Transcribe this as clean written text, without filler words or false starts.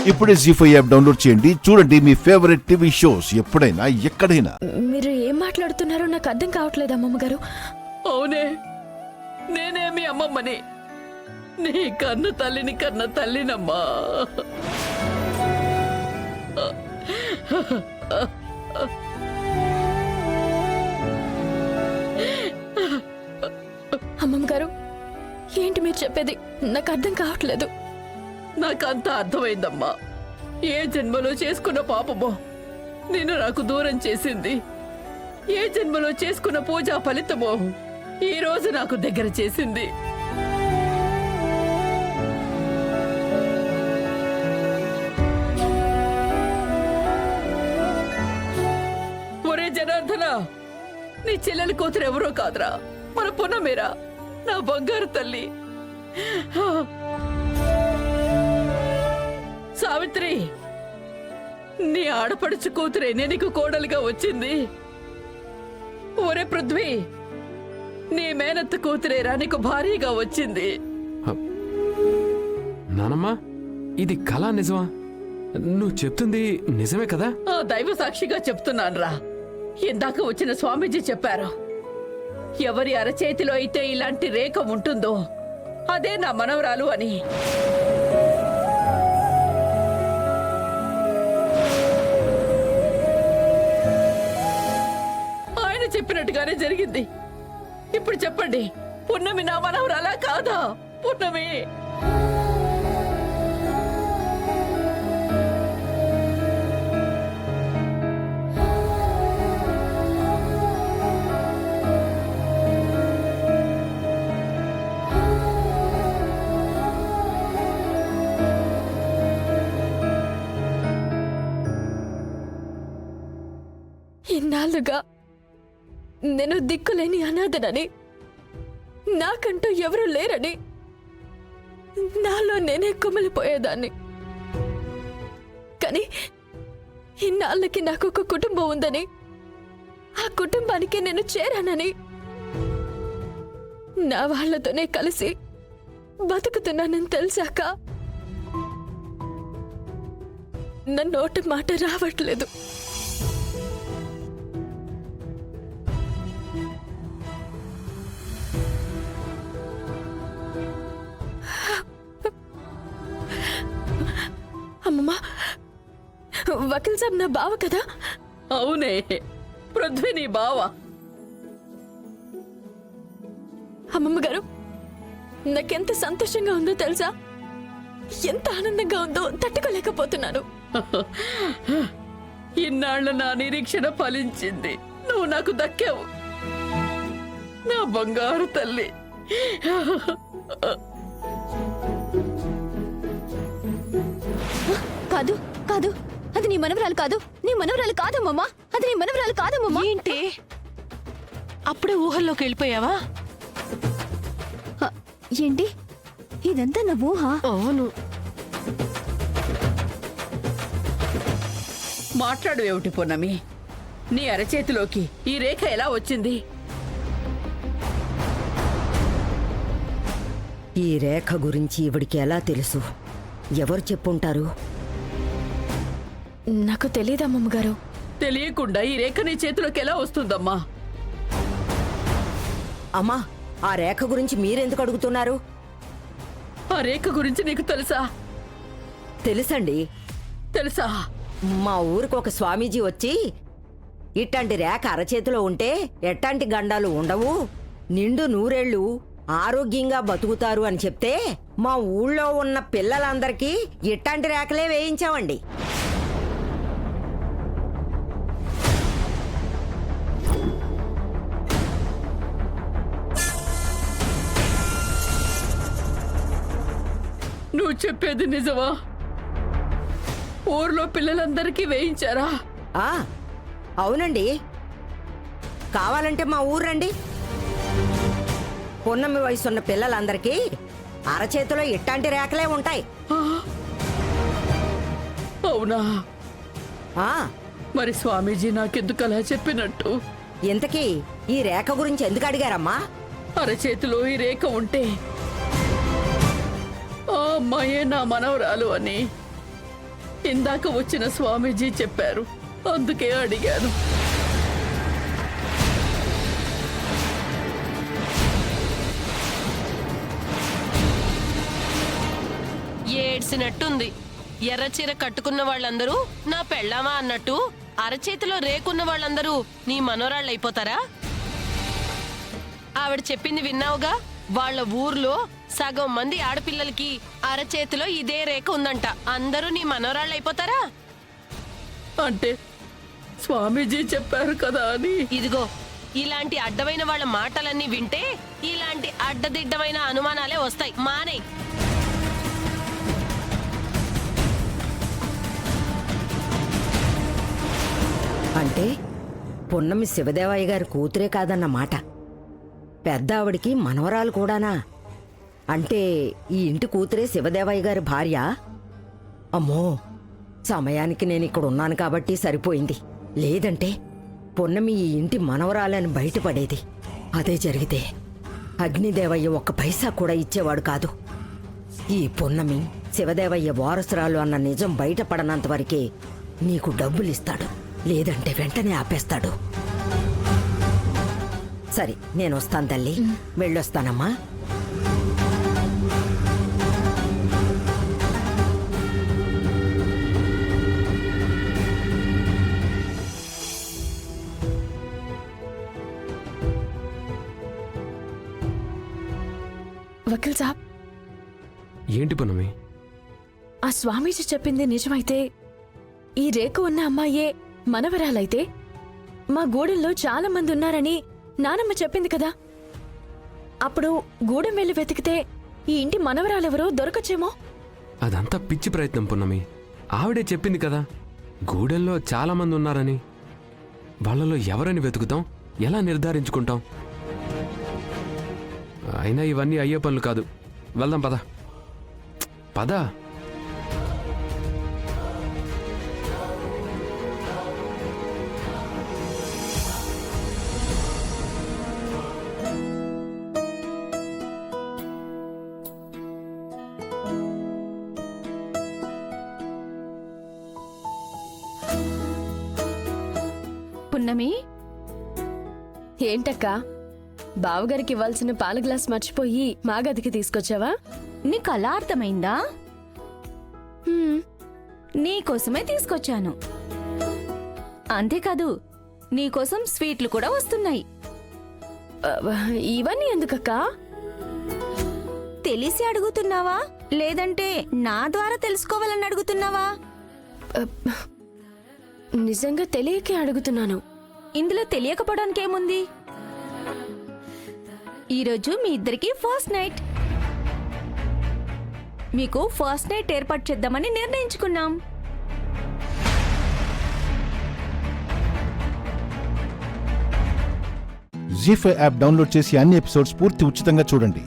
ఇప్పుడే జీ5 app download చేయండి. చూడండి మీ ఫేవరెట్ టీవీ షోస్ ఎప్పుడైనా ఎక్కడైనా. మీరు ఏం మాట్లాడుతున్నారో నాకు అర్థం కావట్లేదు అమ్మమ్మ గారు. అవునే, నేనే మీ అమ్మమ్మని, నీ కన్న తల్లినమ్మా. అమ్మమ్మ గారు, ఏంటి మీరు చెప్పేది? నాకు అర్థం కావట్లేదు. నాకంతా అర్థమైందమ్మా. ఏ జన్మలో చేసుకున్న పాపమో నిన్ను నాకు దూరం చేసింది. ఏ జన్మలో చేసుకున్న పూజా ఫలితమో ఈ రోజు నాకు దగ్గర చేసింది. ఒరే జనార్దన, నీ చెల్లెలి కూతురు ఎవరో కాదురా, మన పున్నమేరా, నా బంగారు తల్లి. సావిత్రి, నీ ఆడపడుచు కూతురేనే నీకు కోడలుగా వచ్చింది. ఒరే పృథ్వీ, నీ మేనత్త కూతురేరా నీకు భార్యగా వచ్చింది. నానమ్మా, ఇది కళా నిజమా? నువ్వు చెప్తుంది నిజమే కదా? ఆ దైవ సాక్షిగా చెప్తున్నానురా. ఇందాక వచ్చిన స్వామీజీ చెప్పారు, ఎవరి అరచేతిలో అయితే ఇలాంటి రేఖ ఉంటుందో అదే నా మనవరాలు అని. ఆయన చెప్పినట్టుగానే జరిగింది. ఇప్పుడు చెప్పండి, పున్నమి నా మనవరాలా కాదా? పున్నమి ఇన్నాళ్ళుగా నేను దిక్కులేని అనాథనని, నాకంటూ ఎవరూ లేరని నాలో నేనే కుమిలిపోయేదాన్ని. కానీ ఇన్నాళ్ళకి నాకు ఒక కుటుంబం ఉందని, ఆ కుటుంబానికి నేను చేరానని, నా వాళ్లతోనే కలిసి బతుకుతున్నానని తెలిసాక నా నోటి మాట రావట్లేదు. అమ్మమ్మ, వకీల్ సాబ్ నా బావ కదా? అవునే, పృథ్వీ నీ బావ. అమ్మమ్మ గారు, నాకెంత సంతోషంగా ఉందో తెలుసా? ఎంత ఆనందంగా ఉందో తట్టుకోలేకపోతున్నాను. ఇన్నాళ్ళు నా నిరీక్షణ ఫలించింది. నువ్వు నాకు దక్కావు, నా బంగారు తల్లి. కాదు కాదు, అది నీ మనవరాలు కాదు. నీ మనవరాలు కాదమ్మమ్మా, అది నీ మనవరాలు కాదమ్మమ్మా. ఏంటి అప్పుడే ఊహల్లోకి వెళ్ళిపోయావా? ఏంటి ఇదంతా నా ఊహ? అవును. మాట్లాడు ఏమిటి పున్నమి? నీ అరచేతిలోకి ఈ రేఖ ఎలా వచ్చింది? ఈ రేఖ గురించి ఇవిడికి ఎలా తెలుసు? ఎవరు చెప్పుంటారు? నాకు తెలియదు అమ్మమ్మ గారు. తెలియకుండా ఈ రేఖ నీ చేతిలోకి ఎలా వస్తుందమ్మా? అమ్మా, ఆ రేఖ గురించి మీరెందుకు అడుగుతున్నారు? ఆ రేఖ గురించి నీకు తెలుసా? తెలుసండి. తెలుసా? మా ఊరికి ఒక స్వామీజీ వచ్చి, ఇట్లాంటి రేఖ అరచేతిలో ఉంటే ఎట్లాంటి గండాలు ఉండవు, నిండు నూరేళ్లు ఆరోగ్యంగా బతుకుతారు అని చెప్తే మా ఊళ్ళో ఉన్న పిల్లలందరికీ ఇట్లాంటి రేఖలే వేయించామండి. నువ్వు చెప్పేది నిజమా? ఊర్లో పిల్లలందరికీ వేయించారా? ఆ, అవునండి. కావాలంటే మా ఊరండి. పున్నమి వయసున్న పిల్లలందరికీ అరచేతిలో ఇట్లాంటి రేఖలే ఉంటాయి. అవునా? ఆ, మరి స్వామీజీ నాకెందుకు అలా చెప్పినట్టు? ఇంతకీ ఈ రేఖ గురించి ఎందుకు అడిగారమ్మా? అరచేతిలో ఈ రేఖ ఉంటే ఆ అమ్మాయే నా మనవరాలు అని ఇందాక వచ్చిన స్వామీజీ చెప్పారు, అందుకే అడిగాను. ఏడ్సినట్టుంది. ఎర్రచీర కట్టుకున్న వాళ్ళందరూ నా పెళ్ళామా అన్నట్టు అరచేతిలో రేకున్న వాళ్ళందరూ నీ మనోరాళ్ళైపోతారా? ఆవిడ చెప్పింది విన్నావుగా, వాళ్ళ ఊర్లో సగం మంది ఆడపిల్లలకి అరచేతిలో ఇదే రేఖ ఉందంట. అందరూ నీ మనోరాళ్ళైపోతారా? అంటే స్వామీజీ చెప్పారు కదా అని. ఇదిగో, ఇలాంటి అడ్డమైన వాళ్ళ మాటలన్నీ వింటే ఇలాంటి అడ్డదిడ్డమైన అనుమానాలే వస్తాయి. మానే. అంటే పున్నమి శివదేవయ్య గారి కూతురే కాదన్న మాట. పెద్ద ఆవిడికి మనవరాలు కూడానా? అంటే ఈ ఇంటి కూతురే శివదేవయ్య గారి భార్య? అమ్మో, సమయానికి నేను ఇక్కడ ఉన్నాను కాబట్టి సరిపోయింది. లేదంటే పున్నమి ఈ ఇంటి మనవరాలని బయటపడేది. అదే జరిగితే అగ్నిదేవయ్య ఒక్క పైసా కూడా ఇచ్చేవాడు కాదు. ఈ పున్నమి శివదేవయ్య వారసురాలు అన్న నిజం బయటపడనంత వరకే నీకు డబ్బులిస్తాడు, లేదంటే వెంటనే ఆపేస్తాడు. సరే, నేను వస్తాను తల్లి, వెళ్ళొస్తానమ్మా. వకీల్ సాబ్, ఏంటి పున్నమి? ఆ స్వామీజీ చెప్పింది నిజమైతే ఈ రేఖ ఉన్న అమ్మాయే మనవరాలైతే మా గూడెంలో చాలా మంది ఉన్నారని నానమ్మ చెప్పింది కదా. అప్పుడు గూడెం వెళ్ళి వెతికితే ఈ ఇంటి మనవరాలెవరో దొరకచ్చేమో. అదంతా పిచ్చి ప్రయత్నం పున్నమి. ఆవిడే చెప్పింది కదా గూడెంలో చాలా మంది ఉన్నారని. వాళ్ళలో ఎవరని వెతుకుతాం, ఎలా నిర్ధారించుకుంటాం? అయినా ఇవన్నీ అయ్యే పనులు కాదు. వెళ్దాం పద. పద. పున్నమి, ఏంటక్కా, బావగారికి ఇవ్వాల్సిన పాల గ్లాస్ మర్చిపోయి మా గదికి తీసుకొచ్చావా? నీకు అలా అర్థమైందా? నీకోసమే తీసుకొచ్చాను. అంతేకాదు, నీకోసం స్వీట్లు కూడా వస్తున్నాయి. ఇవన్నీ ఎందుకక్కా? తెలిసి అడుగుతున్నావా, లేదంటే నా ద్వారా తెలుసుకోవాలని అడుగుతున్నావా? నిజంగా తెలియకే అడుగుతున్నాను. ఇందులో తెలియకపోవడానికి ఏముంది? ఈరోజు మీ ఇద్దరికి ఫస్ట్ నైట్. మీకు ఫస్ట్ నైట్ ఏర్పాటు చేద్దామని నిర్ణయించుకున్నాం. జీ5 యాప్ డౌన్లోడ్ చేసి అన్ని ఎపిసోడ్స్ పూర్తి ఉచితంగా చూడండి.